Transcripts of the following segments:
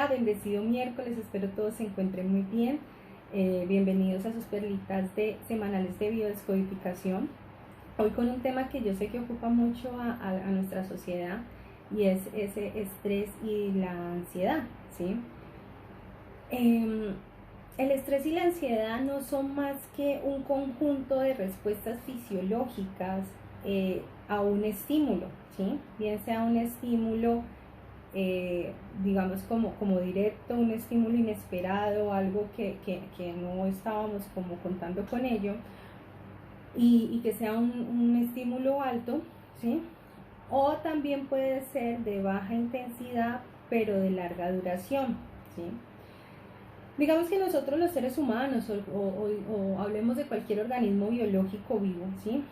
Hola, bendecido miércoles, espero todos se encuentren muy bien. Bienvenidos a sus perlitas semanales de biodescodificación. Hoy con un tema que yo sé que ocupa mucho a nuestra sociedad, y es ese estrés y la ansiedad, ¿sí? El estrés y la ansiedad no son más que un conjunto de respuestas fisiológicas a un estímulo, ¿sí? Bien sea un estímulo digamos como directo, un estímulo inesperado, algo que no estábamos como contando con ello, y que sea un estímulo alto, ¿sí? O también puede ser de baja intensidad pero de larga duración, ¿sí? Digamos que nosotros los seres humanos o hablemos de cualquier organismo biológico vivo, ¿sí?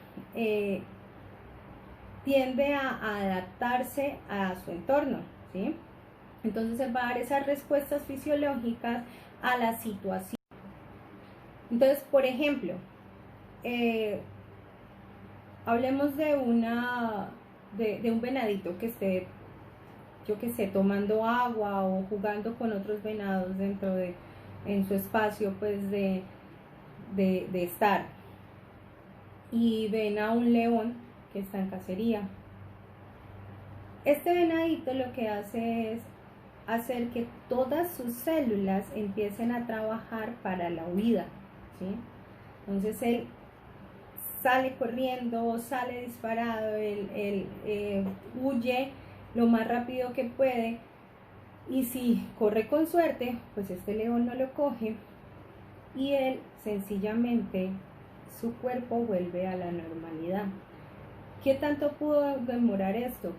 Tiende a adaptarse a su entorno, ¿sí? Entonces él va a dar esas respuestas fisiológicas a la situación. Entonces, por ejemplo, hablemos de un venadito que esté, yo que sé, tomando agua o jugando con otros venados en su espacio, pues de estar. Y ven a un león que está en cacería. Este venadito lo que hace es hacer que todas sus células empiecen a trabajar para la huida, ¿sí? Entonces él sale corriendo, sale disparado, él huye lo más rápido que puede, y si corre con suerte, pues este león no lo coge y él sencillamente, su cuerpo vuelve a la normalidad. ¿Qué tanto pudo demorar esto?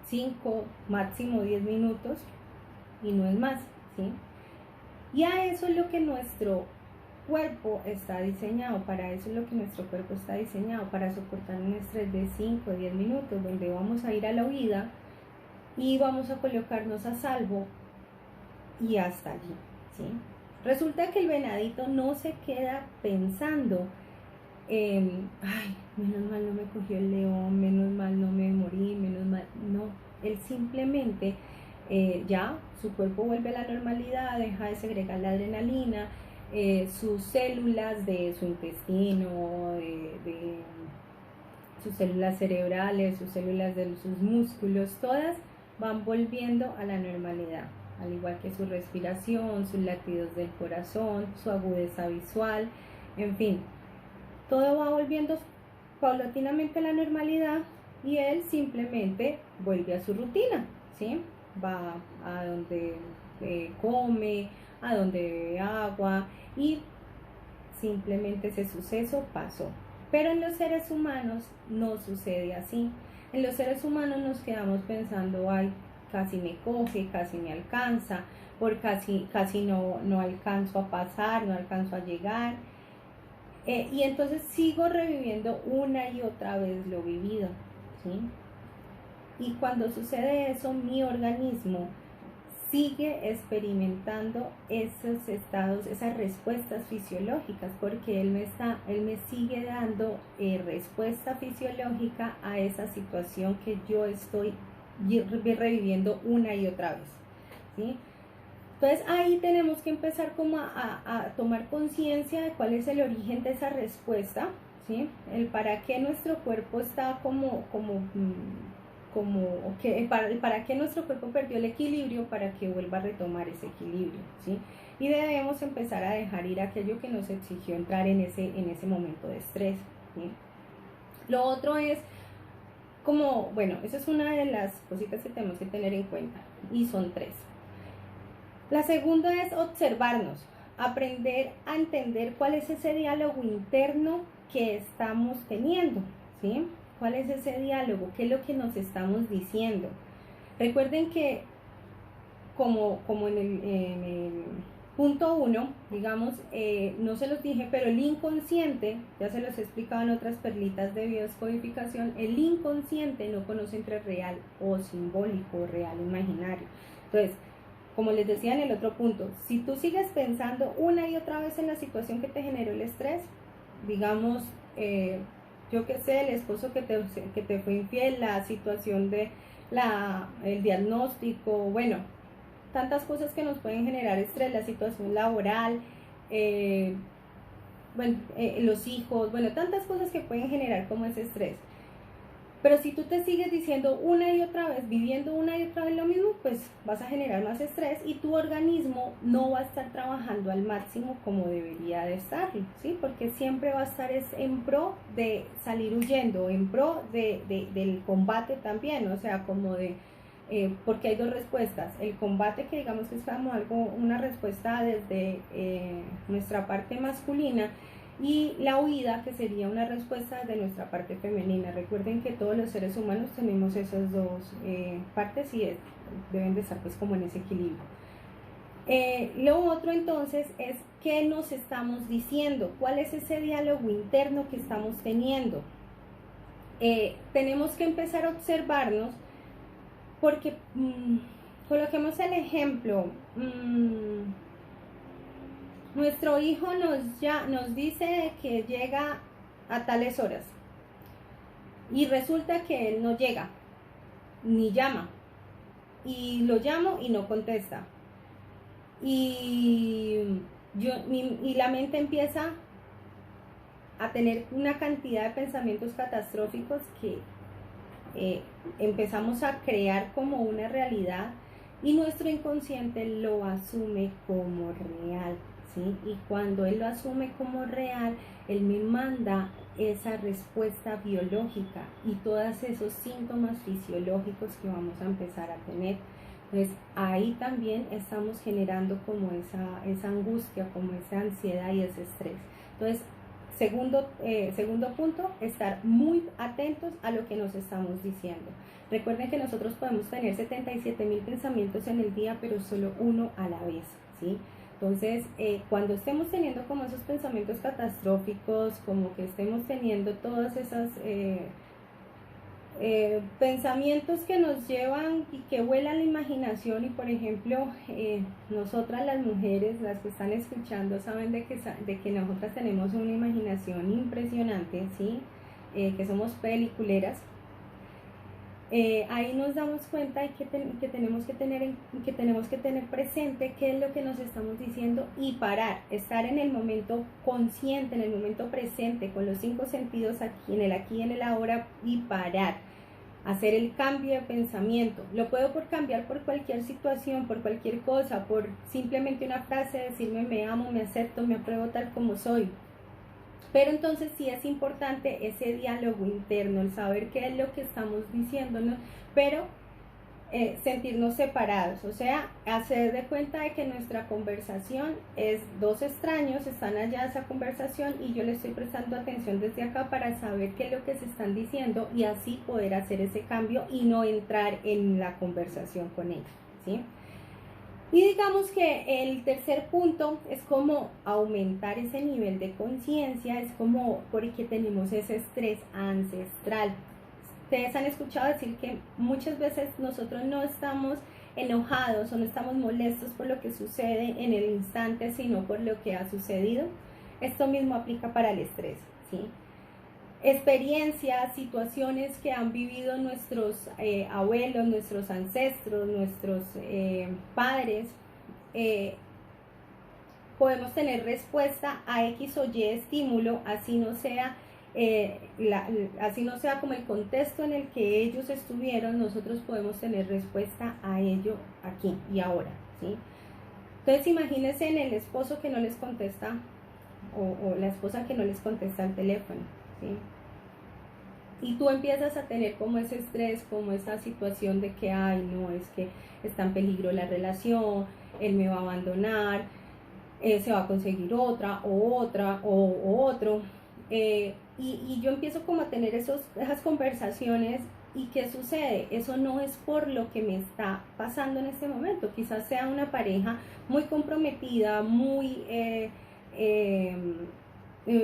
5, máximo 10 minutos, y no es más, ¿sí? Y a eso es lo que nuestro cuerpo está diseñado, para eso es lo que nuestro cuerpo está diseñado, para soportar un estrés de 5 o 10 minutos, donde vamos a ir a la huida y vamos a colocarnos a salvo y hasta allí, ¿sí? Resulta que el venadito no se queda pensando ay, menos mal no me cogió el león, menos mal no me morí, menos mal, no, él simplemente ya su cuerpo vuelve a la normalidad, deja de segregar la adrenalina, sus células de su intestino, de sus células cerebrales, sus células de sus músculos, todas van volviendo a la normalidad, al igual que su respiración, sus latidos del corazón, su agudeza visual, en fin, todo va volviendo paulatinamente a la normalidad, y él simplemente vuelve a su rutina, ¿sí? Va a donde come, a donde bebe agua, y simplemente ese suceso pasó. Pero en los seres humanos no sucede así. En los seres humanos nos quedamos pensando, ay, casi me coge, casi me alcanza, por casi no alcanzo a pasar, no alcanzo a llegar. Y entonces sigo reviviendo una y otra vez lo vivido, ¿sí? Y cuando sucede eso, mi organismo sigue experimentando esos estados, esas respuestas fisiológicas, porque él me sigue dando respuesta fisiológica a esa situación que yo estoy reviviendo una y otra vez, ¿sí? Entonces ahí tenemos que empezar como a tomar conciencia de cuál es el origen de esa respuesta, ¿sí? El para qué nuestro cuerpo está para qué nuestro cuerpo perdió el equilibrio, para que vuelva a retomar ese equilibrio, ¿sí? Y debemos empezar a dejar ir aquello que nos exigió entrar en ese momento de estrés, ¿sí? Lo otro es bueno, esa es una de las cositas que tenemos que tener en cuenta, y son 3. La segunda es observarnos, aprender a entender cuál es ese diálogo interno que estamos teniendo, ¿sí? ¿Cuál es ese diálogo? ¿Qué es lo que nos estamos diciendo? Recuerden que, como en el punto 1, digamos, no se los dije, pero el inconsciente, ya se los he explicado en otras perlitas de biodescodificación, el inconsciente no conoce entre real o simbólico, real o imaginario. Entonces, como les decía en el otro punto, si tú sigues pensando una y otra vez en la situación que te generó el estrés, digamos, yo qué sé, el esposo que te fue infiel, la situación el diagnóstico, bueno, tantas cosas que nos pueden generar estrés, la situación laboral, los hijos, bueno, tantas cosas que pueden generar como ese estrés. Pero si tú te sigues diciendo una y otra vez, viviendo una y otra vez lo mismo, pues vas a generar más estrés y tu organismo no va a estar trabajando al máximo como debería de estarlo, ¿sí? Porque siempre va a estar en pro de salir huyendo, en pro del combate también, o sea, como de... porque hay dos respuestas, el combate, que digamos que es como una respuesta desde nuestra parte masculina, y la huida, que sería una respuesta de nuestra parte femenina. Recuerden que todos los seres humanos tenemos esas dos partes y deben de estar pues como en ese equilibrio. Lo otro entonces es qué nos estamos diciendo, cuál es ese diálogo interno que estamos teniendo. Tenemos que empezar a observarnos porque coloquemos el ejemplo. Nuestro hijo nos dice que llega a tales horas y resulta que él no llega, ni llama, y lo llamo y no contesta. Y la mente empieza a tener una cantidad de pensamientos catastróficos que empezamos a crear como una realidad y nuestro inconsciente lo asume como real. ¿sí? Y cuando él lo asume como real, él me manda esa respuesta biológica y todos esos síntomas fisiológicos que vamos a empezar a tener. Entonces ahí también estamos generando como esa angustia, como esa ansiedad y ese estrés. Entonces, segundo punto, estar muy atentos a lo que nos estamos diciendo. Recuerden que nosotros podemos tener 77,000 pensamientos en el día, pero solo uno a la vez, ¿sí? Entonces, cuando estemos teniendo como esos pensamientos catastróficos, como que estemos teniendo todas esas pensamientos que nos llevan y que vuelan la imaginación, y por ejemplo, nosotras las mujeres, las que están escuchando, saben de que nosotras tenemos una imaginación impresionante, ¿sí? Que somos peliculeras. Ahí nos damos cuenta de que tenemos que tener presente qué es lo que nos estamos diciendo y parar, estar en el momento consciente, en el momento presente, con los 5 sentidos aquí y en el ahora, y parar, hacer el cambio de pensamiento. Lo puedo cambiar por cualquier situación, por cualquier cosa, por simplemente una frase, decirme me amo, me acepto, me apruebo tal como soy. Pero entonces sí es importante ese diálogo interno, el saber qué es lo que estamos diciéndonos, pero sentirnos separados, o sea, hacer de cuenta de que nuestra conversación es dos extraños, están allá esa conversación y yo le estoy prestando atención desde acá para saber qué es lo que se están diciendo y así poder hacer ese cambio y no entrar en la conversación con ellos, ¿sí? Y digamos que el tercer punto es como aumentar ese nivel de conciencia, es como porque tenemos ese estrés ancestral. Ustedes han escuchado decir que muchas veces nosotros no estamos enojados o no estamos molestos por lo que sucede en el instante, sino por lo que ha sucedido. Esto mismo aplica para el estrés, ¿sí? Experiencias, situaciones que han vivido nuestros abuelos, nuestros ancestros, nuestros padres, podemos tener respuesta a X o Y estímulo, así no sea como el contexto en el que ellos estuvieron, nosotros podemos tener respuesta a ello aquí y ahora, ¿sí? Entonces imagínense en el esposo que no les contesta o la esposa que no les contesta el teléfono, ¿sí? Y tú empiezas a tener como ese estrés, como esa situación de que, ay, no, es que está en peligro la relación, él me va a abandonar, se va a conseguir otra o otro. Y yo empiezo como a tener esas conversaciones. ¿Y qué sucede? Eso no es por lo que me está pasando en este momento. Quizás sea una pareja muy comprometida, muy...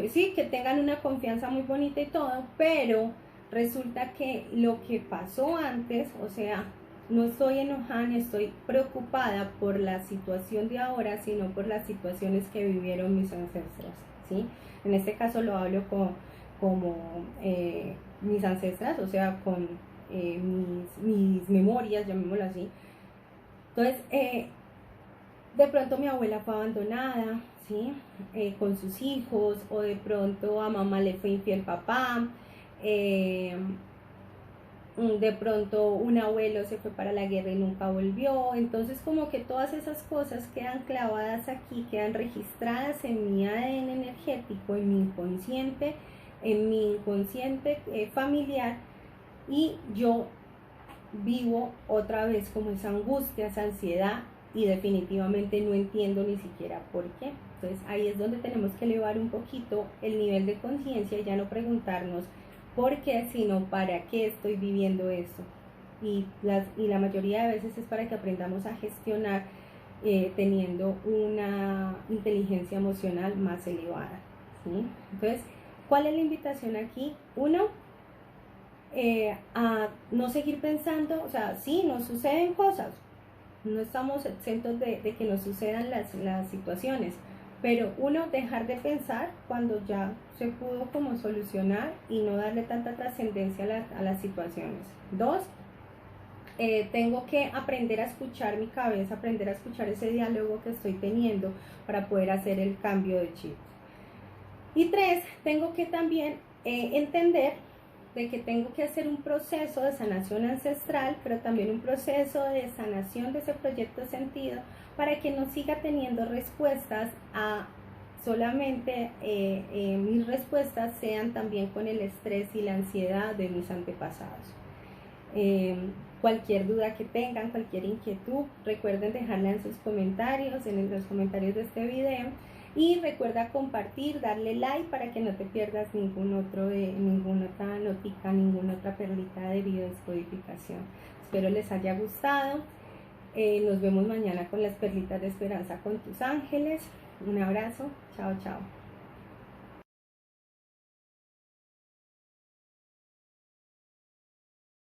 sí, que tengan una confianza muy bonita y todo, pero resulta que lo que pasó antes, o sea, no estoy enojada ni estoy preocupada por la situación de ahora, sino por las situaciones que vivieron mis ancestros, ¿sí? En este caso lo hablo como mis ancestras, o sea, con mis memorias, llamémoslo así. Entonces, de pronto mi abuela fue abandonada, ¿sí? Con sus hijos, o de pronto a mamá le fue infiel papá, de pronto un abuelo se fue para la guerra y nunca volvió. Entonces como que todas esas cosas quedan clavadas aquí, quedan registradas en mi ADN energético, en mi inconsciente familiar, y yo vivo otra vez como esa angustia, esa ansiedad, y definitivamente no entiendo ni siquiera por qué. Entonces ahí es donde tenemos que elevar un poquito el nivel de conciencia y ya no preguntarnos por qué, sino para qué estoy viviendo esto. Y la mayoría de veces es para que aprendamos a gestionar teniendo una inteligencia emocional más elevada, ¿sí? Entonces, ¿cuál es la invitación aquí? Uno, a no seguir pensando, o sea, sí, nos suceden cosas, no estamos exentos de que nos sucedan las situaciones, pero uno, dejar de pensar cuando ya se pudo como solucionar y no darle tanta trascendencia a las situaciones. Dos, tengo que aprender a escuchar mi cabeza, aprender a escuchar ese diálogo que estoy teniendo para poder hacer el cambio de chip. Y tres, tengo que también entender de que tengo que hacer un proceso de sanación ancestral, pero también un proceso de sanación de ese proyecto sentido, para que no siga teniendo respuestas a solamente mis respuestas sean también con el estrés y la ansiedad de mis antepasados. Cualquier duda que tengan, cualquier inquietud, recuerden dejarla en sus comentarios, en los comentarios de este video. Y recuerda compartir, darle like para que no te pierdas ninguna otra notica, ninguna otra perlita de biodescodificación. Espero les haya gustado. Nos vemos mañana con las perlitas de esperanza con tus ángeles. Un abrazo. Chao, chao.